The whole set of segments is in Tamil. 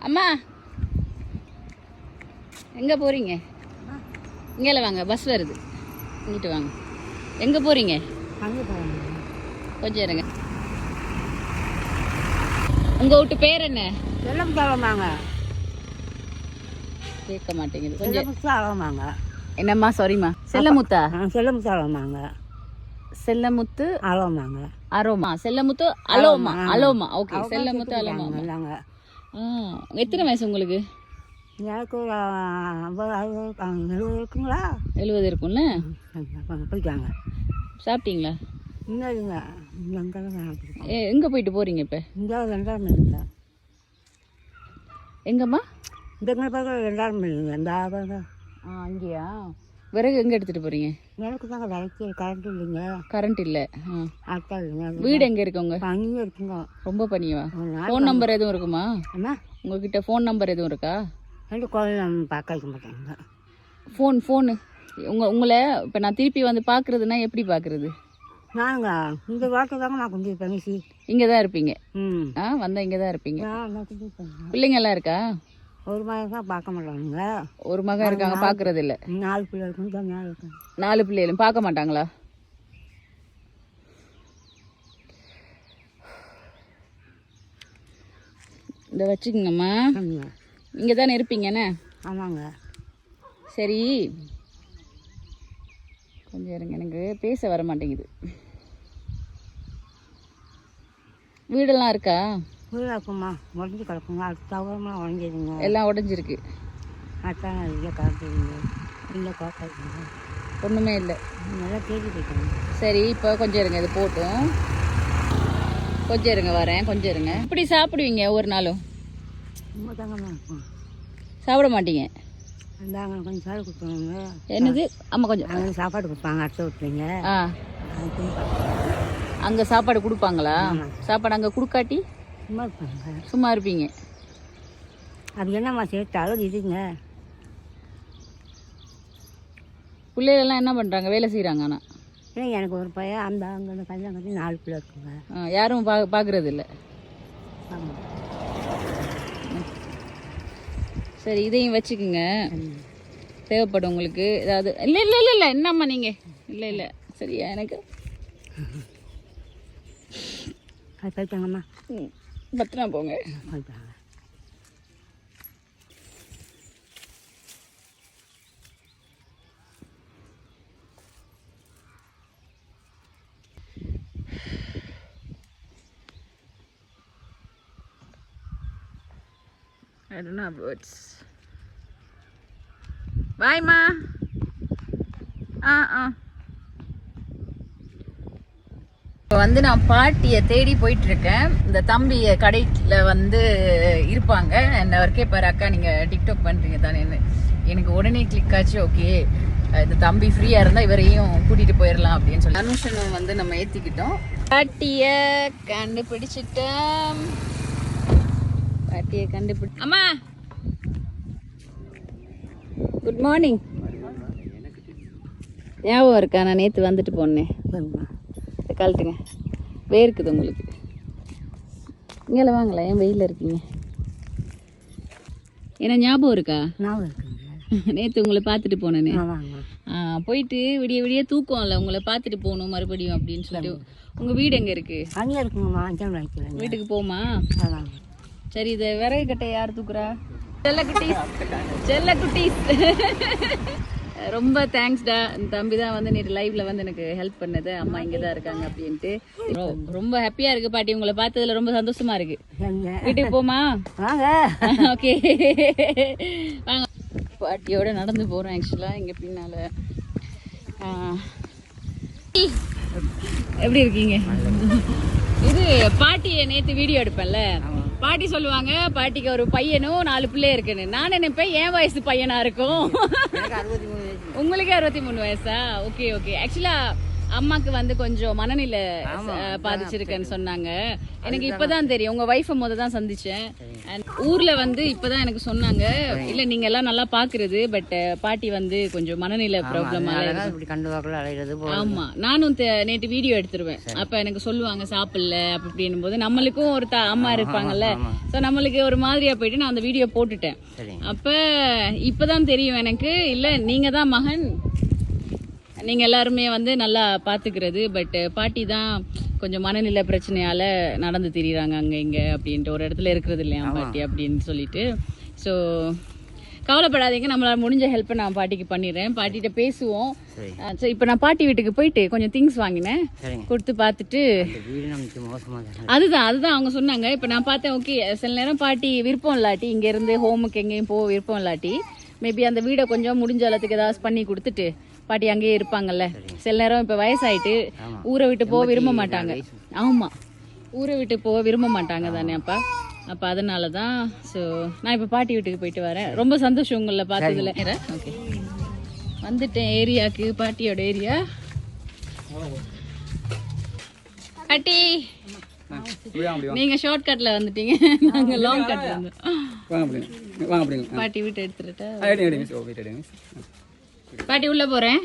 அம்மா எங்கே போகிறீங்க? இங்கே வாங்க, பஸ் வருது, இங்கிட்டு வாங்க. எங்கே போகிறீங்க? கொஞ்சம் இருங்க. உங்கள் வீட்டு பேர் என்ன? செல்லம் சாலமாங்க. கேட்க மாட்டேங்குது கொஞ்சம். சாலமாங்க. என்னம்மா? சாரிம்மா. செல்லமுத்தா? செல்லம் சாலமாங்க. செல்லமுத்து அலோமாங்க. அரோமா. செல்லமுத்து அலோமா. அலோமா. ஓகே, செல்லமுத்து அலோமா. எத்தனை வயசு உங்களுக்கு? எனக்கு ஒரு 70 இருக்குங்களா? 70 இருக்கும்ல. போயிட்டாங்க. சாப்பிட்டீங்களா? இன்னும் எங்கே போயிட்டு போகிறீங்க இப்போ? இந்த 2 இல்லை. எங்கம்மா? இந்த பக்கம் 2 இல்லைங்க. இந்த அங்கேயா? விறகு எங்கே எடுத்துகிட்டு போகிறீங்க? எனக்கு தாங்க விளக்கு கரண்ட் இல்லைங்க. கரண்ட் இல்லை. அக்கா இல்லைங்க. வீடு எங்கே இருக்குங்க? அங்கேயும் இருக்குங்க. ரொம்ப பனியவா? ஃபோன் நம்பர் எதுவும் இருக்குமா? அம்மா உங்ககிட்ட ஃபோன் நம்பர் எதுவும் இருக்கா? ரெண்டு கோயில் பார்க்க வைக்க மாட்டாங்க. ஃபோனு உங்களை இப்போ நான் திருப்பி வந்து பார்க்குறதுனா எப்படி பார்க்குறது? நாங்க இந்த வாட்டை தாங்க நான் கொண்டு போய் இங்கே தான் இருப்பீங்க? வந்தால் இங்கே தான் இருப்பீங்க. பிள்ளைங்க பிள்ளைங்கெல்லாம் இருக்கா? ஒரு மகன் தான் பார்க்க மாட்டாங்க. ஒரு மகன் இருக்காங்க, பார்க்கறது இல்லை. 4 பிள்ளை இருக்கும். 4 பிள்ளைகளும் பார்க்க மாட்டாங்களா? இந்த வச்சுக்கோங்கம்மா, இங்கே தானே இருப்பீங்கண்ணே? ஆமாங்க. சரி, கொஞ்சம் இருங்க, எனக்கு பேச வர மாட்டேங்குது. வீடெல்லாம் இருக்கா? வீடு இருக்குமா? உடஞ்சி கிடக்குங்க. அது தவறமாக உடஞ்சிருங்க. எல்லாம் உடஞ்சிருக்கு. அதான் இல்லை காட்டுங்க. இல்லை காக்காதுங்க. ஒன்றுமே இல்லை. நல்லா தேடி போயிட்டாங்க. சரி, இப்போ கொஞ்சம் இருங்க, இது போட்டும். கொஞ்சம் இருங்க, வரேன். கொஞ்சம் இருங்க. இப்படி சாப்பிடுவீங்க ஒரு நாளும்? ரொம்ப தாங்கம்மா இருக்கும். சாப்பிட மாட்டீங்க? அந்தாங்க கொஞ்சம் சாப்பாடு கொடுப்பாங்க. என்னது? ஆமாம், கொஞ்சம் அங்கே சாப்பாடு கொடுப்பாங்க. அடுத்த விட்டுறீங்க. அங்கே சாப்பாடு கொடுப்பாங்களா? சாப்பாடு அங்கே கொடுக்காட்டி சும்மா இருப்பாங்க. சும்மா இருப்பீங்க. அது என்னம்மா சேர்த்தாலும் இதுங்க. பிள்ளைகளெல்லாம் என்ன பண்ணுறாங்க? வேலை செய்கிறாங்க. ஆனால் ஏன்னா எனக்கு ஒரு பையன் அங்கே கல்யாணம் கட்டி 4 பிள்ளை இருக்குங்க. யாரும் பார்க்குறது இல்லை. ஆமாம். சரி, இதையும் வச்சுக்குங்க, தேவைப்படும் உங்களுக்கு ஏதாவது. இல்லை இல்லை இல்லை இல்லை என்னம்மா நீங்கள்? இல்லை இல்லை, சரியா? எனக்கு அது போயிட்டாங்கம்மா. பத்திரம் போங்க. போயிட்டாங்க. I don't know birds. Bye ma. இப்போ வந்து நான் பாட்டியை தேடி போயிட்டு இருக்கேன். இந்த தம்பி கடையில் வந்து இருப்பாங்க. அவர் கேட்பாரு, அக்கா நீங்கள் டிக்டாக் பண்ணுறீங்க தானே? எனக்கு உடனே கிளிக் ஆச்சு. ஓகே, இந்த தம்பி ஃப்ரீயாக இருந்தால் இவரையும் கூட்டிகிட்டு போயிடலாம் அப்படின்னு சொல்லி அனுஷனும் வந்து நம்ம ஏற்றிக்கிட்டோம். பாட்டியை கண்டுபிடிச்சிட்டோம். பாட்டியை அம்மா குட் மார்னிங். ஞாபகம் இருக்கா? நான் நேற்று வந்துட்டு போனேன். கழட்டுங்க, வேர்க்குது உங்களுக்கு. இங்கே வாங்கல, ஏன் வெயிலில் இருக்கீங்க? ஏன்னா ஞாபகம் இருக்கா? நேற்று உங்களை பார்த்துட்டு போனேனே. போயிட்டு விடிய விடிய தூக்கம் இல்லை, உங்களை பார்த்துட்டு போகணும் மறுபடியும் அப்படின்னு சொல்லிட்டு. உங்கள் வீடு எங்கே இருக்கு? அங்கே இருக்குங்கம்மா. வீட்டுக்கு போமா? சரி, இதை விறகு கட்டை யார் தூக்குறா? செல்லக்குட்டீஸ் ரொம்ப தேங்க்ஸ்டா. இந்த தம்பி தான் வந்து நேற்று லைவ்ல வந்து எனக்கு ஹெல்ப் பண்ணது. அம்மா இங்கே தான் இருக்காங்க அப்படின்ட்டு ரொம்ப ஹாப்பியா இருக்கு பாட்டி. உங்களை பார்த்ததுல ரொம்ப சந்தோஷமா இருக்கு. வீட்டுக்கு போமா? ஓகே வாங்க. பாட்டியோட நடந்து போறோம். ஆக்சுவலா இங்க பின்னால. எப்படி இருக்கீங்க? இது பாட்டியை நேற்று வீடியோ எடுப்பேன்ல, பாட்டி சொல்லுவாங்க பாட்டிக்கு ஒரு பையனும் 4 பிள்ளை இருக்குன்னு. நான் நினைப்பேன் என் வயசு பையனா இருக்கும். உங்களுக்கு 63 வயசா? Okay okay. ஆக்சுவலா அம்மாக்கு வந்து கொஞ்சம் மனநிலை பாதிச்சிருக்கேன்னு சொன்னாங்க. எனக்கு இப்பதான் தெரியும், உங்க வைஃபை தான் சந்திச்சேன். அண்ட் ஊர்ல வந்து இப்பதான் எனக்கு சொன்னாங்க, இல்ல நீங்க எல்லாம் நல்லா பாக்குறது, பட் பாட்டி வந்து கொஞ்சம் மனநிலை ப்ராப்ளம். ஆமா, நானும் நேற்று வீடியோ எடுத்துருவேன். அப்ப எனக்கு சொல்லுவாங்க சாப்பிடல அப்படின்னும் போது நம்மளுக்கும் ஒரு அம்மா இருப்பாங்கல்ல, சோ நம்மளுக்கு ஒரு மாதிரியா போயிட்டு நான் அந்த வீடியோ போட்டுட்டேன். அப்ப இப்பதான் தெரியும் எனக்கு, இல்ல நீங்க தான் மகன், நீங்க எல்லாருமே வந்து நல்லா பாத்துக்கிறது, பட் பாட்டி தான் கொஞ்சம் மனநிலை பிரச்சனையால நடந்து திரியிறாங்க அங்க இங்க அப்படின்ட்டு, ஒரு இடத்துல இருக்கிறது இல்லையா பாட்டி அப்படின்னு சொல்லிட்டு. ஸோ கவலைப்படாதீங்க, நம்மளால முடிஞ்ச ஹெல்ப்பை நான் பாட்டிக்கு பண்ணிடுறேன். பாட்டிகிட்ட பேசுவோம். ஸோ இப்போ நான் பாட்டி வீட்டுக்கு போயிட்டு கொஞ்சம் திங்ஸ் வாங்கினேன், கொடுத்து பார்த்துட்டு அதுதான் அவங்க சொன்னாங்க. இப்போ நான் பார்த்தேன், ஓகே சில நேரம் பாட்டி விருப்பம் இல்லாட்டி இங்கேருந்து ஹோமுக்கு எங்கேயும் போக விருப்பம் இல்லாட்டி மேபி அந்த வீடை கொஞ்சம் முடிஞ்ச அளவுக்கு ஏதாவது பண்ணி கொடுத்துட்டு பாட்டி அங்கேயே இருப்பாங்கல்ல. சில நேரம் இப்போ வயசாயிட்டு ஊரை விட்டு போக விரும்ப மாட்டாங்க. ஆமா, ஊரை விட்டு போக விரும்ப மாட்டாங்க தானே அப்பா. அப்போ அதனால தான். ஸோ நான் இப்போ பாட்டி வீட்டுக்கு போயிட்டு வரேன். ரொம்ப சந்தோஷம் உங்களை பார்த்ததுல. ஓகே, வந்துட்டேன் ஏரியாவுக்கு, பாட்டியோட ஏரியா. பாட்டி நீங்க ஷார்ட் கட்ல வந்துட்டீங்க, நாங்க லாங் கட்ல வந்தோம். பாட்டி வீட்டை எடுத்துட்டா பாட்டி உள்ள போறேன்.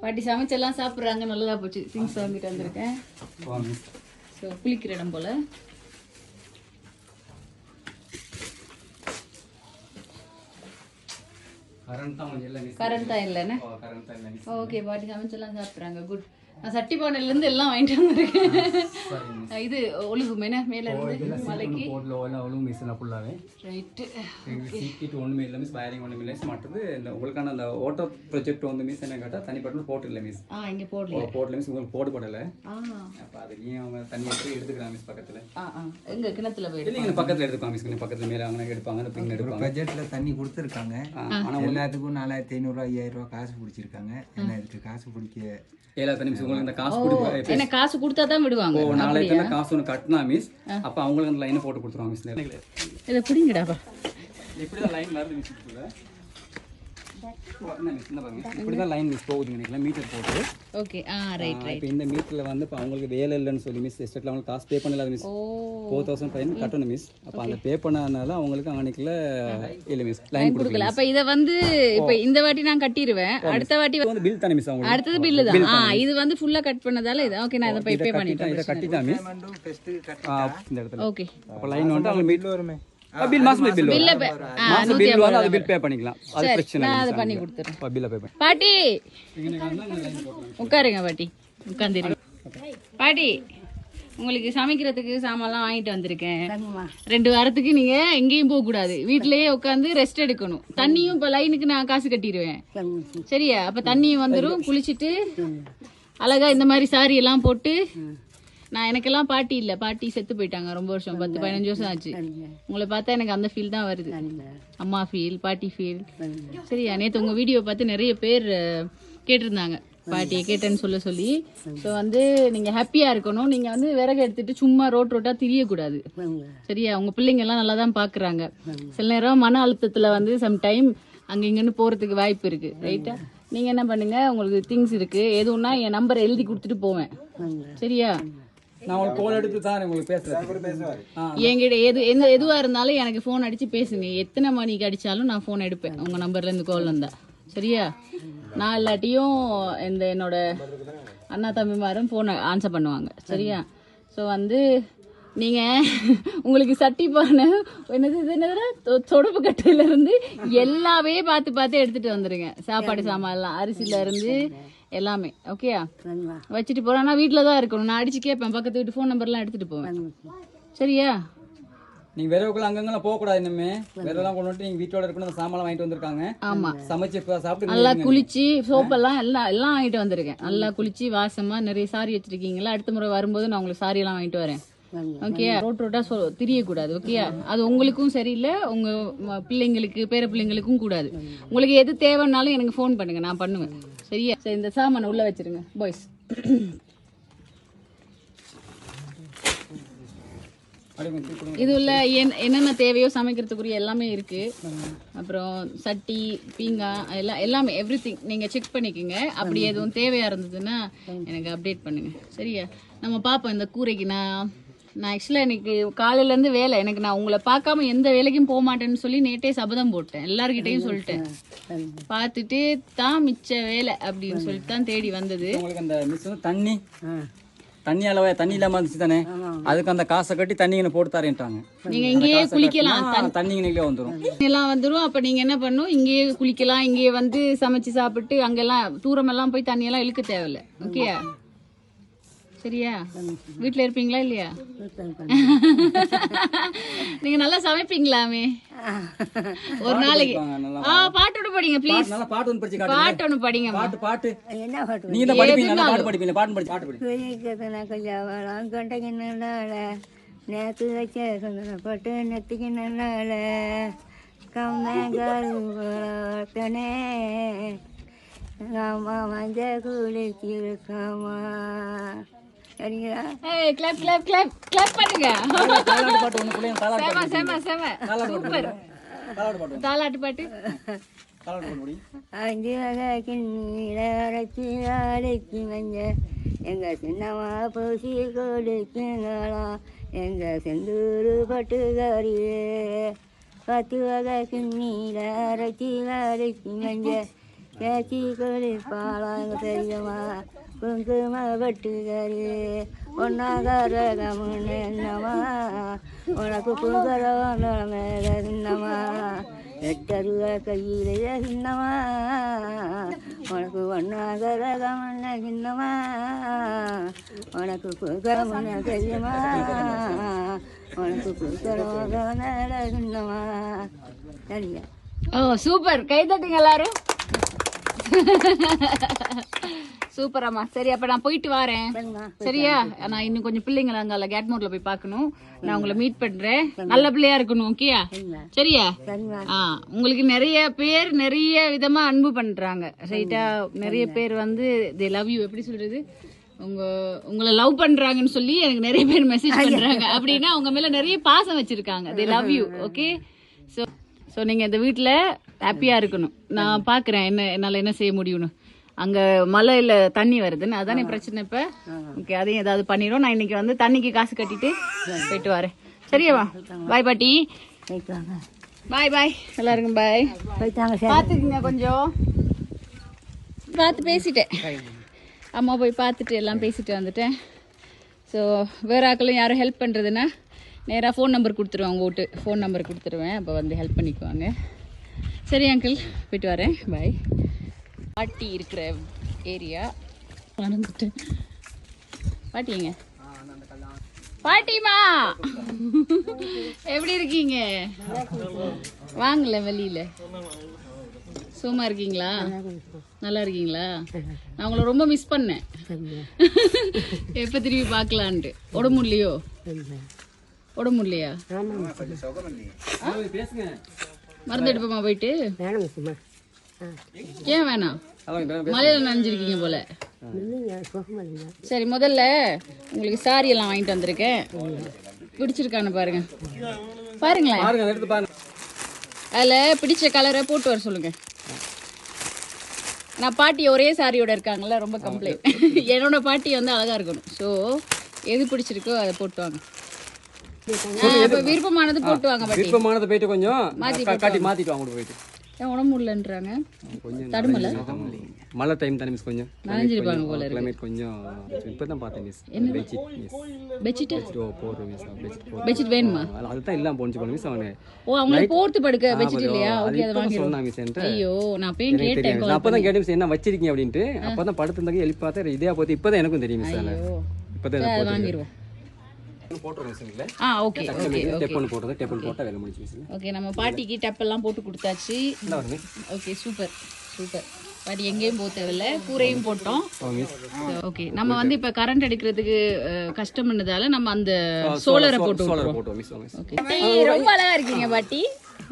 பாட்டி சமைச்செல்லாம் சாப்பிட்றாங்க, நல்லதா போச்சு. திங்ஸ் வாங்கிட்டு வந்திருக்கேன். ஸோ குளிக்கிற இடம் போல. கரண்ட் தான் இல்லைன்னு. ஓகே, பாட்டி சமைச்செல்லாம் சாப்பிட்றாங்க. குட். நான் சட்டி பானையில இருந்து எல்லாம் வாங்கிட்டு வந்திருக்கேன். இது ஒழுகு மேல மேல இருந்து மலைக்கு ரைட். சீக்கிரம் ஒன்றுமே இல்லை மிஸ், வயரிங் ஒன்றுமே இல்லை. மற்றது இந்த உங்களுக்கான அந்த ஓட்டோ ப்ரொஜெக்ட் வந்து மிஸ் என்ன கேட்டால் தனிப்பட்டு போட்டு மிஸ். இங்கே போடல மிஸ், உங்களுக்கு போடலை. அப்போ அதுலேயும் அவங்க தண்ணி எடுத்துக்கிறாங்க மிஸ். பக்கத்தில் எங்க கிணத்துல போயிட்டு இல்லைங்க, பக்கத்தில் எடுத்துப்பாங்க மிஸ். கொஞ்சம் பக்கத்தில் மேலே அவங்க எடுப்பாங்க, அந்த பின் எடுப்பாங்க. பட்ஜெட்டில் தண்ணி கொடுத்துருக்காங்க. ஆனால் எல்லாத்துக்கும் 4500 5000 காசு பிடிச்சிருக்காங்க. ஏன்னா இதுக்கு காசு பிடிக்க ஏழா தண்ணி மிஸ். உங்களுக்கு இந்த காசு கொடுத்து என்ன காசு கொடுத்தா தான் விடுவாங்க. நாளைக்கு காசு ஒன்று கட்டினா மிஸ், அப்போ அவங்களுக்கு அந்த லைனை போட்டு கொடுத்துருவாங்க மிஸ். இதை பிடிங்கடாப்பா. இப்படிதான் லைன் வருது மிஸ். இப்படிதான் லைன் மிஸ் போகுதுங்க நினைக்கலாம், மீட்டர் போட்டு. Okay, right right. இப்போ இந்த மீட்டர்ல வந்து இப்போ அவங்களுக்கு வேலை இல்லைன்னு சொல்லி மிஸ் எஸ்டேட்ல அவங்க காசு பே பண்ணல மிஸ். 4000 ஃபைன் கட்டணும் மிஸ். அப்போ அந்த பே பண்ணனால அவங்களுக்கு அன்னைக்குல இல்லை மிஸ் லைன் கொடுக்கல. அப்போ இதை வந்து இப்போ இந்த வாட்டி நான் கட்டிடுவேன், அடுத்த வாட்டி வந்து பில் தானே மிஸ். அவங்க அடுத்தது பில்லு தான். இது வந்து ஃபுல்லா கட் பண்ணதால இது ஓகே. நான் இதை பே பண்ணிட்டேன். இதை கட்டிட்டா மிஸ் இந்த இடத்துல. ஓகே, அப்போ லைன் வந்து அவங்க மீட்டர் வருமே. பில் மாசம் பில் மாசம் பில் வந்து அது பில் பே பண்ணிக்கலாம். அது பிரச்சனை இல்லை, அதை பண்ணி கொடுத்துறேன். பில்ல பே பண்ணி. பாட்டி உட்காருங்க, பாட்டி உட்காந்துருங்க. பாட்டி உங்களுக்கு சமைக்கிறதுக்கு சாமான்லாம் வாங்கிட்டு வந்திருக்கேன். 2 வாரத்துக்கு நீங்க எங்கேயும் போக கூடாது, வீட்லயே உட்காந்து ரெஸ்ட் எடுக்கணும். தண்ணியும் இப்ப லைனுக்கு நான் காசு கட்டிடுவேன், சரியா? அப்ப தண்ணியும் வந்துடும். குளிச்சுட்டு அழகா இந்த மாதிரி சாரி எல்லாம் போட்டு. நான் எனக்கெல்லாம் பாட்டி இல்லை, பாட்டி செத்து போயிட்டாங்க ரொம்ப வருஷம், 10-15 வருஷம் ஆச்சு. உங்களை பார்த்தா எனக்கு அந்த ஃபீல் தான் வருது, அம்மா ஃபீல், பாட்டி ஃபீல். சரியா? நேற்று உங்கள் வீடியோ பார்த்து நிறைய பேர் கேட்டிருந்தாங்க, பாட்டியை கேட்டேன்னு சொல்லி. ஸோ வந்து நீங்கள் ஹாப்பியாக இருக்கணும். நீங்கள் வந்து விறகு எடுத்துட்டு சும்மா ரோட்டாக திரியக்கூடாது, சரியா? உங்கள் பிள்ளைங்க எல்லாம் நல்லா தான் பார்க்குறாங்க. சில நேரம் மன அழுத்தத்தில் வந்து சம்டைம் அங்கே இங்கேன்னு போகிறதுக்கு வாய்ப்பு இருக்குது, ரைட்டா? நீங்கள் என்ன பண்ணுங்க, உங்களுக்கு திங்ஸ் இருக்குது எதுவும்னா என் நம்பரை எழுதி கொடுத்துட்டு போவேன், சரியா? நான் உங்களுக்கு கால் எடுத்து தான் உங்களுக்கு பேசுறேன். என்கிட்ட எதுவாக இருந்தாலும் எனக்கு ஃபோன் அடித்து பேசுங்க. எத்தனை மணிக்கு அடித்தாலும் நான் ஃபோன் எடுப்பேன் உங்கள் நம்பர்லேருந்து கால் வந்தால், சரியா? நான் இல்லாட்டியும் என்னோட அண்ணா தம்பிமாரும் ஃபோன் ஆன்சர் பண்ணுவாங்க, சரியா? ஸோ வந்து நீங்கள் உங்களுக்கு சட்டி பானை என்னது தொடப்பு கட்டையிலேருந்து எல்லாமே பார்த்து எடுத்துகிட்டு வந்துடுங்க. சாப்பாடு சாமான்லாம் அரிசியிலேருந்து எல்லாமே, ஓகேயா? வச்சுட்டு போகிறேன். நான் வீட்டில் தான் இருக்கணும், நான் அடித்து கேட்பேன், பக்கத்து வீட்டு ஃபோன் நம்பர்லாம் எடுத்துகிட்டு போவேன், சரியா? நீங்க விரவுக்குள்ள அங்கங்கெல்லாம் போக கூடாது. இனிமே விரவெல்லாம் கொண்டு வந்து நீங்க வீட்டோட இருக்கணும். அந்த சாமான் வாங்கிட்டு வந்திருக்காங்க. ஆமா, சமைச்சு சாப்பிட்டு நல்லா குளிச்சு சோப்பெல்லாம் எல்லாம் வாங்கிட்டு வந்திருக்கேன். நல்லா குளிச்சு வாசமா நிறைய சாரி வச்சிருக்கீங்களா? அடுத்த முறை வரும்போது நான் உங்களுக்கு சாரி எல்லாம் வாங்கிட்டு வரேன், ஓகே? ரோட்டா திரியக்கூடாது, ஓகேயா? அது உங்களுக்கும் சரியில்லை, உங்க பிள்ளைங்களுக்கு பேர பிள்ளைங்களுக்கும் கூடாது. உங்களுக்கு எது தேவைன்னாலும் எனக்கு ஃபோன் பண்ணுங்க, நான் பண்ணுவேன், சரியா? சரி, இந்த சாமானை உள்ள வச்சிருங்க பாய்ஸ். இது உள்ள என்னென்ன தேவையோ சமைக்கிறதுக்குரிய எல்லாமே இருக்கு. அப்புறம் சட்டி, பீங்காய் எல்லாமே எவ்ரிதிங் நீங்க செக் பண்ணிக்கோங்க. அப்படி எதுவும் தேவையா இருந்ததுன்னா எனக்கு அப்டேட் பண்ணுங்க. சரியா? நம்ம பார்ப்போம் இந்த கூரைக்கு. நான் ஆக்சுவலாக எனக்கு காலையிலேருந்து வேலை எனக்கு, நான் உங்களை பார்க்காம எந்த வேலைக்கும் போக மாட்டேன்னு சொல்லி நேற்றே சபதம் போட்டேன். எல்லார்கிட்டையும் சொல்லிட்டேன். பார்த்துட்டு தான் மிச்ச வேலை அப்படின்னு சொல்லிட்டு தான் தேடி வந்தது. உங்களுக்கு அந்த மிஸ் வந்து தண்ணி அளவா தண்ணி இல்லாமல் இருந்துச்சு தானே, அதுக்கு அந்த காசை கட்டி தண்ணிங்க போட்டு தரேன்ட்டாங்க. நீங்க இங்கேயே குளிக்கலாம், தண்ணிங்களே வந்துடும் எல்லாம் வந்துடும். அப்ப நீங்க என்ன பண்ணும், இங்கேயே குளிக்கலாம், இங்கேயே வந்து சமைச்சு சாப்பிட்டு அங்கெல்லாம் தூரமெல்லாம் போய் தண்ணியெல்லாம் இழுக்க தேவையில்ல. ஓகேயா? சரியா? வீட்டில் இருப்பீங்களா இல்லையா? நீங்க நல்லா சமைப்பீங்களாமே ஒரு நாளைக்கு. பாட்டு ஒன்று படிங்க ப்ளீஸ். பாட்டு ஒன்று படிங்க. பாட்டு என்ன பாட்டு? நீங்க தான் படிப்பீங்க, பாட்டு படிப்பீங்க. பாட்டு படிப்பீங்க. கொஞ்சம் கொண்டைக்கு நல்லால நேற்று வச்ச சொந்தப்பட்டு நெத்திக்கு நல்லால கம்மங்கருத்தனே அம்மா மஞ்ச குளிச்சிருக்காமா. சரிங்களா? ஏய் கிளாப் கிளாப் கிளாப் கிளாப் பண்ணுங்க. தாலாட்டு பாட்டு ஒன்று பிள்ளைங்க தாலாட்டு செம செம சூப்பர். தாலாட்டு பாட்டு முடி. 5 வகை கிண்ணீர அரைச்சி அரைச்சி மஞ்ச எங்க சின்னம்மா பூசி கொடுக்குங்களா எங்க செந்தூர் பட்டுக்காரியே. 10 வகை கிண்ணீர அரைச்சி அரைச்சி மஞ்ச கேச்சி கொடுப்பாளா எங்க பெரியம்மா குங்கும பட்டுக்காரியே. ஒன்னாகரகமுன்னு என்னம்மா உனக்கு புங்கரவன் மேல சின்னம்மா எட்டருவ கையிலே சின்னம்மா உனக்கு ஒன்னாகரகமுன்னு சின்னம்மா உனக்கு புங்கரமுன்னு பெரியம்மா உனக்கு புங்கரவன் மேல சின்னம்மா. சரியா? ஓ சூப்பர். கை தட்டுங்க எல்லாரும். சூப்பர் அம்மா. சரி அப்ப நான் போயிட்டு வரேன். சரியா? நான் இன்னும் கொஞ்சம் பிள்ளைங்களை அங்க கேட் மோட்ல போய் பார்க்கணும். நான் உங்களை மீட் பண்றேன். நல்ல பிள்ளையா இருக்கணும். ஓகேயா? சரியா? உங்களுக்கு நிறைய பேர் நிறைய விதமா அன்பு பண்றாங்க. ரைட்டா? நிறைய பேர் வந்து தே லவ் யூ. எப்படி சொல்றது, உங்களை லவ் பண்றாங்கன்னு சொல்லி எனக்கு நிறைய பேர் மெசேஜ் பண்றாங்க. அப்படின்னா உங்க மேல நிறைய பாசம் வச்சிருக்காங்க. They love you. Okay? So நீங்கள் இந்த வீட்டில் ஹாப்பியாக இருக்கணும். நான் பார்க்குறேன் என்னால் என்ன செய்ய முடியும்னு. அங்கே மலையில் தண்ணி வருதுன்னு அதானே பிரச்சனை இப்போ. ஓகே, அதையும் ஏதாவது பண்ணிடும். நான் இன்னைக்கு வந்து தண்ணிக்கு காசு கட்டிட்டு போயிட்டு வரேன். சரியாவா? பாய் பாட்டி. பாய் பாய் எல்லாருக்கும் பாய். பார்த்துக்குங்க, கொஞ்சம் பார்த்து பேசிட்டேன். அம்மா போய் பார்த்துட்டு எல்லாம் பேசிட்டு வந்துட்டேன். ஸோ வேறு ஆக்களும் யாரும் ஹெல்ப் பண்ணுறதுன்னா நேராக ஃபோன் நம்பர் கொடுத்துருவேன். உங்கள் வீட்டு ஃபோன் நம்பர் கொடுத்துருவேன். அப்போ வந்து ஹெல்ப் பண்ணிக்குவாங்க. சரி அங்கிள், போயிட்டு வரேன். பாய். பாட்டி இருக்கிற ஏரியா மறந்துட்டேன். பாட்டிங்க, பாட்டிமா எப்படி இருக்கீங்க? வாங்கல வெளியில. சும்மா இருக்கீங்களா? நல்லா இருக்கீங்களா? நான் உங்களை ரொம்ப மிஸ் பண்ணேன். எப்போ திரும்பி பார்க்கலான்ட்டு. உடம்பு இல்லையோ? உடம்பு இல்லையா? மருந்து எடுப்போமா போயிட்டு? ஏன் வேணாம்? மலையில நனைஞ்சிருக்கீங்க போல. சரி, முதல்ல உங்களுக்கு சாரி எல்லாம் வாங்கிட்டு வந்திருக்கேன். பிடிச்சிருக்கான்னு பாருங்க. பாருங்களேன், அதில் பிடிச்ச கலரை போட்டு வர சொல்லுங்க. நான் பாட்டி ஒரே சாரியோட இருக்காங்கல்ல, ரொம்ப கம்ப்ளைண்ட். என்னோட பாட்டி வந்து அழகா இருக்கணும். ஸோ எது பிடிச்சிருக்கோ அதை போட்டு வாங்க. விருப்பமானது போட்டு வாங்க. விருப்பமானது போயிட்டு கொஞ்சம் காட்டி மாத்திட்டு வாங்க. போயிட்டு உடம்பு இல்லைன்றாங்க. தடுமலை மழை டைம் தானே மிஸ், கொஞ்சம் நனைஞ்சிருப்பாங்க போல இருக்கு. கிளைமேட் கொஞ்சம் இப்பதான் பார்த்தேன் மிஸ். பெட்ஷீட் போடுறோம் மிஸ். பெட்ஷீட் வேணுமா? அதுதான் இல்லாம போனுச்சு போல மிஸ். அவனு அவங்களுக்கு போர்த்து படுக்க பெட்ஷீட் இல்லையா? ஓகே, அதை வாங்கி சொன்னாங்க மிஸ். ஐயோ, நான் போய் கேட்டேன். அப்பதான் கேட்டேன் மிஸ், என்ன வச்சிருக்கீங்க அப்படின்ட்டு. அப்பதான் படுத்திருந்தாங்க, எழுப்பி பார்த்தா இதே போது. இப்பதான் எனக்கும் தெரியும் மிஸ். இப்பதான் வாங்கிடுவோம். ஓகே, நம்ம பாட்டிக்கு டப்பெல்லாம் போட்டு கொடுத்தாச்சு. Okay, super super. பாட்டி எங்கேயும் போக தேவையில்ல, கூரையும் போட்டோம். ஓகே, நம்ம வந்து இப்ப கரண்ட் எடுக்கிறதுக்கு கஷ்டம் பண்ணதால நம்ம அந்த சோலரை போட்டு ரொம்ப அழகா இருக்கீங்க பாட்டி.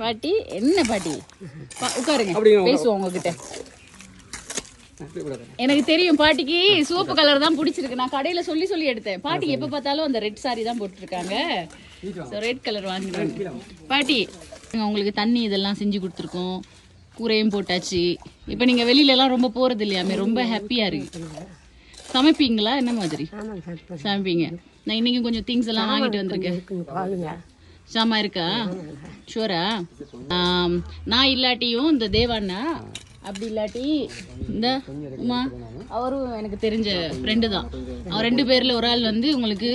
பாட்டி என்ன பாட்டி, உட்காருங்க, பேசுவோம் உங்ககிட்ட. எனக்கு தெரியும் பாட்டிக்கு சோப்பு கலர் தான் பிடிச்சிருக்கு. நான் கடையில சொல்லி சொல்லி எடுத்தேன். பாட்டிக்கு எப்ப பார்த்தாலும் அந்த ரெட் சாரி தான் போட்டுருக்காங்க. ரெட் கலர் வாங்கிடுவாங்க. பாட்டி உங்களுக்கு தண்ணி இதெல்லாம் செஞ்சு கொடுத்துருக்கோம், கூரையும் போட்டாச்சு. இப்போ நீங்க வெளியில எல்லாம் ரொம்ப போறது இல்லையாமே, ரொம்ப ஹாப்பியா இருக்கு. சமைப்பீங்களா? என்ன மாதிரி சமைப்பீங்க? நான் இன்னைக்கு கொஞ்சம் திங்ஸ் எல்லாம் வாங்கிட்டு வந்திருக்கேன். சாமா இருக்கா? ஷூரா? நான் இல்லாட்டியும் இந்த தேவாண்ணா, அப்படி இல்லாட்டி இந்த உமா, அவரும் எனக்கு தெரிஞ்ச ஃப்ரெண்டு தான். அவர் 2 பேர்ல ஒரு ஆள் வந்து உங்களுக்கு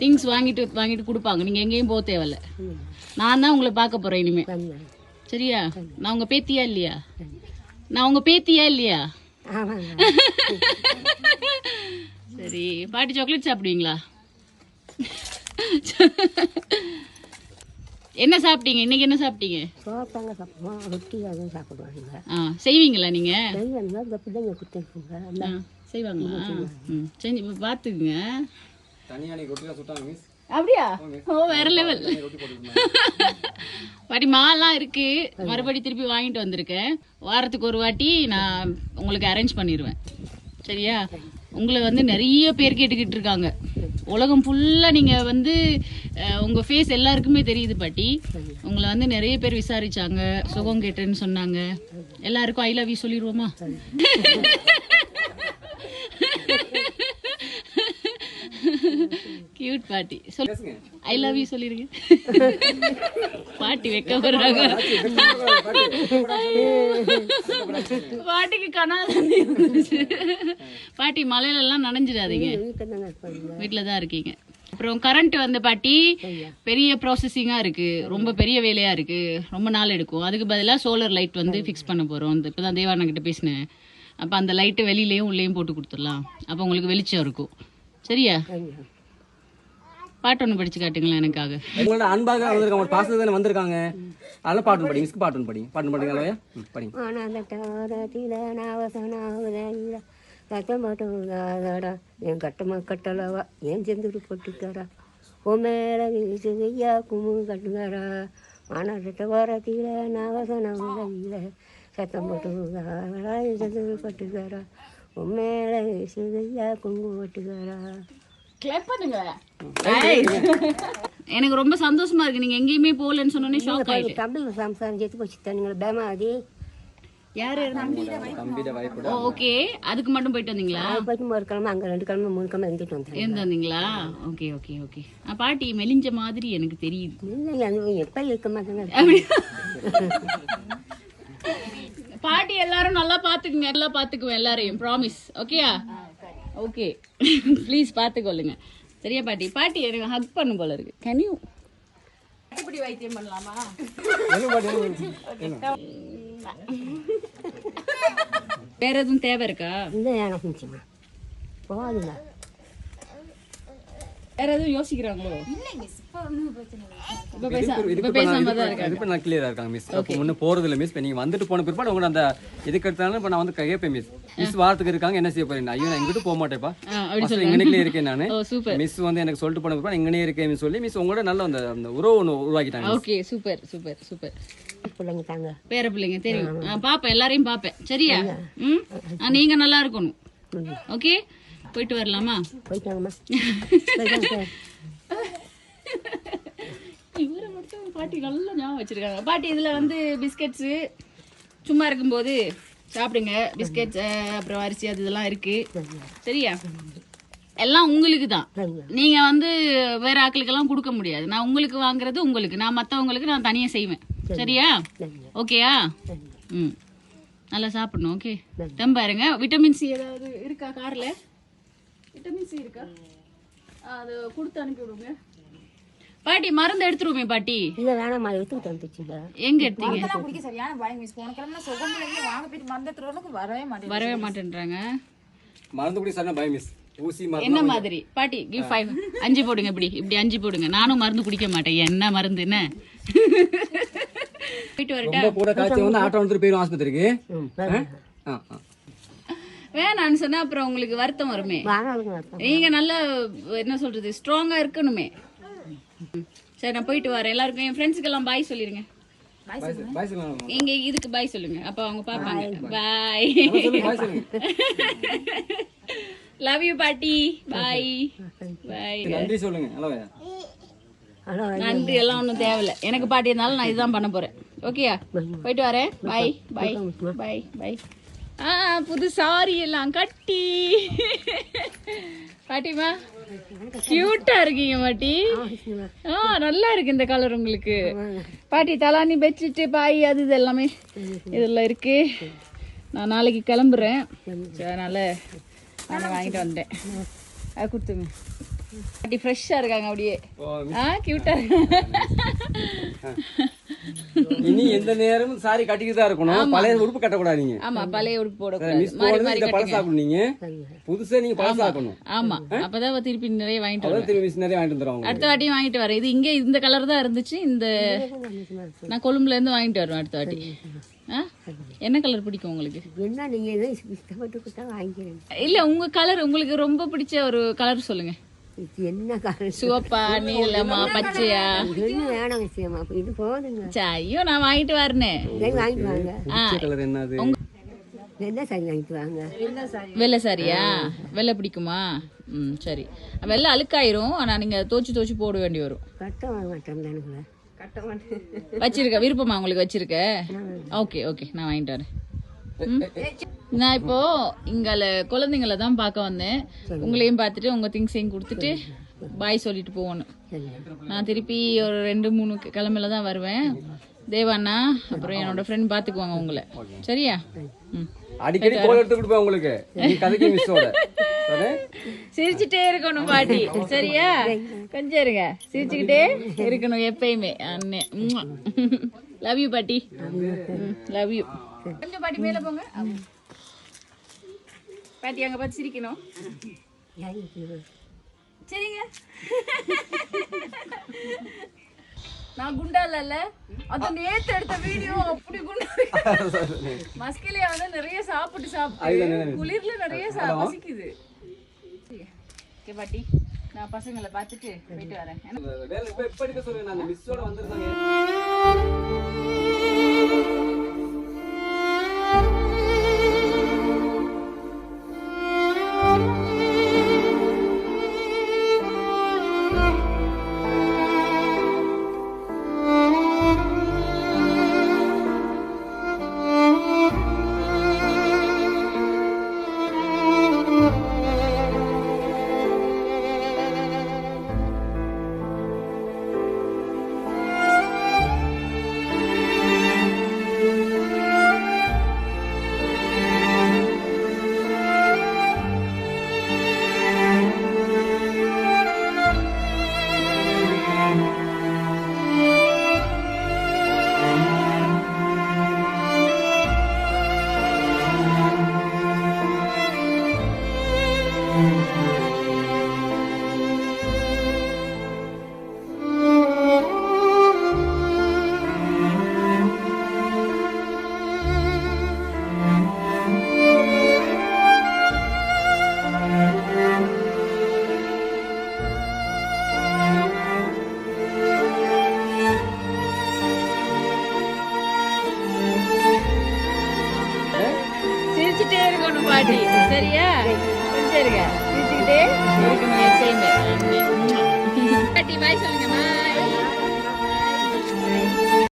திங்ஸ் வாங்கிட்டு கொடுப்பாங்க. நீங்க எங்கேயும் போக தேவையில்ல. நான் தான் உங்களை பார்க்க போறேன் இனிமே. சரியா? நான் உங்க பேத்தியா இல்லையா? நான் உங்க பேத்தியா இல்லையா? சரி பாட்டி, சாக்லேட் சாப்பிடுவீங்களா? என்ன சாப்பிட்டீங்க இன்னைக்கு? என்ன சாப்பிட்டீங்க? செய்வீங்களா நீங்க? செய்வாங்களா? செஞ்சு பாத்துக்குங்க. அப்படியா? ஓ, வேற லெவல். பாட்டி மாலாம் இருக்கு, மறுபடி திருப்பி வாங்கிட்டு வந்திருக்கேன். வாரத்துக்கு ஒரு வாட்டி நான் உங்களுக்கு அரேஞ்ச் பண்ணிடுவேன். சரியா? உங்களை வந்து நிறைய பேர் கேட்டுக்கிட்டு இருக்காங்க. உலகம் ஃபுல்லாக நீங்கள் வந்து உங்கள் ஃபேஸ் எல்லாருக்குமே தெரியுது பாட்டி. உங்களை வந்து நிறைய பேர் விசாரிச்சாங்க, சுகம் கேட்டேன்னு சொன்னாங்க. எல்லாருக்கும் ஐ லவ் யூ சொல்லிடுவோமா? கியூட் பாட்டி. சொல்லு, ஐ லவ் யூ சொல்லிருங்க. பாட்டி வைக்க போறாங்க. பாட்டிக்கு கனாதான். பாட்டி மலையில எல்லாம் நனைஞ்சிடாதீங்க, வீட்டுல தான் இருக்கீங்க. அப்புறம் கரண்ட் வந்து பாட்டி பெரிய ப்ராசஸிங்கா இருக்கு, ரொம்ப பெரிய வேலையா இருக்கு, ரொம்ப நாள் எடுக்கும். அதுக்கு பதிலாக சோலார் லைட் வந்து ஃபிக்ஸ் பண்ண போறோம். இப்பதான் தேவாண்ணா கிட்ட பேசினேன். அப்ப அந்த லைட்டு வெளியிலயும் உள்ளேயும் போட்டு கொடுத்துடலாம். அப்ப உங்களுக்கு வெளிச்சம் இருக்கும். சரியா? பாட்டு ஒன்று படிச்சு காட்டுங்களேன் எனக்காக. உங்களோட அன்பாக வந்திருக்காங்க, ஒரு பாசத்துல தானே வந்திருக்காங்க. அதெல்லாம் பாட்டு படிங்க, மிஸ்க்கு பாட்டு படிங்க. பாட்டு படிங்க இல்லையா? படிங்க. என் கட்டமா கட்டலவா ஏன் செந்துட்டு போட்டுக்காரா, ஓ மேல வீசுகையா கும்மு கட்டுக்காரா, மாநாட்ட வாரத்தில நாவசனாவதில சத்தம் போட்டுக்காரா, என் செந்துட்டு போட்டுக்காரா, ஓ மேல வீசுகையா குங்கு போட்டுக்காரா. எனக்கு ரொம்ப சந்தோஷமா இருக்கு. நீங்க எங்கேயுமே போகலன்னு சொன்னோன்னே ஷாக் ஆயிட்டேன். தம்பி சம்சாரம் செத்து போச்சு நீங்க பேமாதி. யாரு? ஓகே, அதுக்கு மட்டும் போயிட்டு வந்தீங்களா? போயிட்டு ஒரு கிழமை அங்க 2 கிழமை 3 கிழமை இருந்துட்டு இருந்து வந்தீங்களா? Okay okay okay. பாட்டி மெலிஞ்ச மாதிரி எனக்கு தெரியுது. எப்ப இருக்க மாட்டேங்க பாட்டி. எல்லாரும் நல்லா பாத்துக்குங்க, நல்லா பாத்துக்குவேன் எல்லாரையும், ப்ராமிஸ். ஓகேயா? ஓகே, ப்ளீஸ் பாத்துக்கொள்ளுங்க. சரியா பாட்டி? பாட்டி எனக்கு ஹக் பண்ணும் போல இருக்கு. கேன் யூ இப்படி வைத்தியம் பண்ணலாமா? வேற எதுவும் தேவை இருக்கா? இல்லை, எனக்கு போகாதுங்க. வேற எதுவும் யோசிக்கிறாங்களோ? இப்ப பேசாம தான் இருக்காங்க. இப்போ நான் கிளியரா இருக்காங்க மிஸ். அப்போ ஒன்றும் போறது இல்லை மிஸ். இப்போ நீங்க வந்துட்டு போன பிற்பாடு உங்களோட அந்த இதுக்கு எடுத்தாலும் இப்போ நான் வந்து கேட்பேன் மிஸ். மிஸ் வாரத்துக்கு இருக்காங்க, என்ன செய்ய போறீங்க? ஐயோ, நான் இங்கிட்டு போக மாட்டேப்பா, இங்கனே இருக்கேன் நான். மிஸ் வந்து எனக்கு சொல்லிட்டு போன பிற்பாடு இங்கனே இருக்கேன் சொல்லி மிஸ் உங்களோட நல்ல அந்த உறவு ஒன்று உருவாக்கிட்டாங்க. Okay, super super super. பிள்ளைங்க தாங்க, பேர பிள்ளைங்க தெரியும். பாப்பேன், எல்லாரையும் பாப்பேன். சரியா? நீங்க நல்லா இருக்கணும். ஓகே, போயிட்டு வரலாமா? போயிட்டாங்கம்மா. இவரை மட்டும் பாட்டி நல்லா ஞாபகம் வச்சிருக்காங்க. பாட்டி இதுல வந்து பிஸ்கெட்ஸ் சும்மா இருக்கும்போது சாப்பிடுங்க. பிஸ்கெட்ஸ் அப்புறம் அரிசி அது இதெல்லாம் இருக்கு. சரியா? எல்லாம் உங்களுக்கு தான். நீங்க வந்து வேற ஆட்களுக்கெல்லாம் கொடுக்க முடியாது. நான் உங்களுக்கு வாங்குறது உங்களுக்கு, நான் மற்றவங்களுக்கு நான் தனியாக செய்வேன். சரியா? ஓகேயா? ம், நல்லா சாப்பிடணும். ஓகே, ரொம்ப இருங்க. விட்டமின் சி ஏதாவது இருக்கா கார்ல? விட்டமின் சி இருக்கா? அது கொடுத்து அனுப்பி விடுங்க. பாட்டி மருந்து எடுத்துருவோமே பாட்டி. இல்ல வேணாம், எடுத்து வந்துச்சுங்க. எங்க எடுத்தீங்க? வரவே மாட்டேன்றாங்க. மருந்து குடி சரியான பயம் மிஸ். ஊசி மருந்து என்ன மாதிரி பாட்டி? கிவ் 5 5 போடுங்க. இப்படி 5 போடுங்க. நானும் மருந்து குடிக்க மாட்டேன். என்ன மருந்து? என்ன போயிட்டு வரட்டா? ரொம்ப கூட காய்ச்சல் வந்து ஆட்டோ வந்துட்டு போயிடும் ஆஸ்பத்திரிக்கு. வேணான்னு சொன்னா அப்புறம் உங்களுக்கு வருத்தம் வருமே. நீங்க நல்ல என்ன சொல்றது, ஸ்ட்ராங்கா இருக்கணுமே. சரி, நான் போயிட்டு வரேன். எல்லாருக்கும் என் ஃப்ரெண்ட்ஸுக்கு எல்லாம் பாய் சொல்லிருங்க. பாய் சொல்லுங்க இங்க இதுக்கு பாய் சொல்லுங்க, அப்ப அவங்க பாப்பாங்க. பாய். பாய் சொல்லுங்க. லவ் யூ பாட்டி. பாய் பாய். நன்றி சொல்லுங்க. ஹலோ நன்றி எல்லாம் ஒன்றும் தேவையில்லை, எனக்கு பாட்டி இருந்தாலும் நான் இதுதான் பண்ண போறேன். ஓகேயா, போயிட்டு வரேன். பாய் பாய் பாய் பாய். புது சாரி எல்லாம் கட்டி பாட்டிமா கியூட்டா இருக்கீங்க பாட்டி. நல்லா இருக்கு இந்த கலர் உங்களுக்கு. பாட்டி தலானி பெட்ஷீட்டு பாய் அது இது எல்லாமே இதெல்லாம் இருக்கு. நான் நாளைக்கு கிளம்புறேன், அதனால நான் வாங்கிட்டு வந்தேன். அது கொடுத்துங்க பாட்டி. ஃப்ரெஷ்ஷா இருக்காங்க அப்படியே. கியூட்டா இனி எந்த நேரமும் சாரி கட்டிட்டு தான் இருக்கணும், பழைய உடுப்பு கட்டக்கூடாது. நீங்க ஆமா பழைய உடுப்பு போடக்கூடாது, பழசாக்கணும். நீங்க புதுசா நீங்க பழசாக்கணும். ஆமா அப்பதான் திருப்பி நிறைய வாங்கிட்டு வரேன். திரும்பி நிறைய வாங்கிட்டு வந்துடுவாங்க. அடுத்த வாட்டியும் வாங்கிட்டு வரேன். இது இங்க இந்த கலர் தான் இருந்துச்சு. இந்த நான் கொழும்புல இருந்து வாங்கிட்டு வருவேன் அடுத்த வாட்டி. என்ன கலர் பிடிக்கும் உங்களுக்கு? என்ன நீங்க எதை இஷ்டப்பட்டு வாங்கிக்கிறேன். இல்ல உங்க கலர், உங்களுக்கு ரொம்ப பிடிச்ச ஒரு கலர் சொல்லுங்க. என்ன காரணம்? சிவப்பா, நீலமா, பச்சையா? இது வேணாம் விஷயமா, இது போதுங்க. ஐயோ நான் வாங்கிட்டு வரேன். வாங்கிட்டு வாங்க. கலர் என்னது? வெள்ளை சாரி வாங்கிட்டு வாங்க. வெள்ளை சாரியா? வெள்ளை பிடிக்குமா? சரி. வெள்ளை அழுக்காயிரும், ஆனா நீங்க தோச்சு போட வேண்டி வரும். கட்ட வாங்க மாட்டேன். வச்சிருக்க விருப்பமா உங்களுக்கு? வச்சிருக்க. ஓகே ஓகே, நான் வாங்கிட்டு வரேன். நான் இப்போ இங்கால குழந்தைங்கள தான் பார்க்க வந்தேன். உங்களையும் பார்த்துட்டு உங்க திங்ஸையும் கொடுத்துட்டு பாய் சொல்லிட்டு போகணும். நான் திருப்பி ஒரு 2-3 கிழமையில தான் வருவேன். தேவாண்ணா அப்புறம் என்னோட ஃப்ரெண்ட் பாத்துக்குவாங்க உங்களை. சரியா? அடிக்கடி கோல் எடுத்து கொடுப்பேன் உங்களுக்கு. நீ கதைக்கு மிஸ்ஸோட சிரிச்சுட்டே இருக்கணும் பாட்டி. சரியா? கொஞ்சம் இருங்க, சிரிச்சுக்கிட்டே இருக்கணும் எப்பயுமே. அண்ணே லவ் யூ பாட்டி. Love you. கொஞ்சம் பாட்டி மேல போங்க. பாட்டி அங்க பார்த்து சிரிக்கணும். சரிங்க. நான் குண்டா இல்ல, அது நேத்து எடுத்த வீடியோ அப்படி குண்டா. மஸ்கிலியா வந்து நிறைய சாப்பிட்டு குளிர்ல நிறைய பசிக்குது. ஓகே பாட்டி, நான் பசங்களை பார்த்துட்டு போயிட்டு வரேன். சிரிச்சுட்டே இருக்கணும் பாட்டி. சரியா? கொஞ்சம் இருங்க, சிரிச்சுக்கிட்டே இருக்கணும் எப்பயுமே. பாட்டி பாய் சொல்லுங்க. பாய்.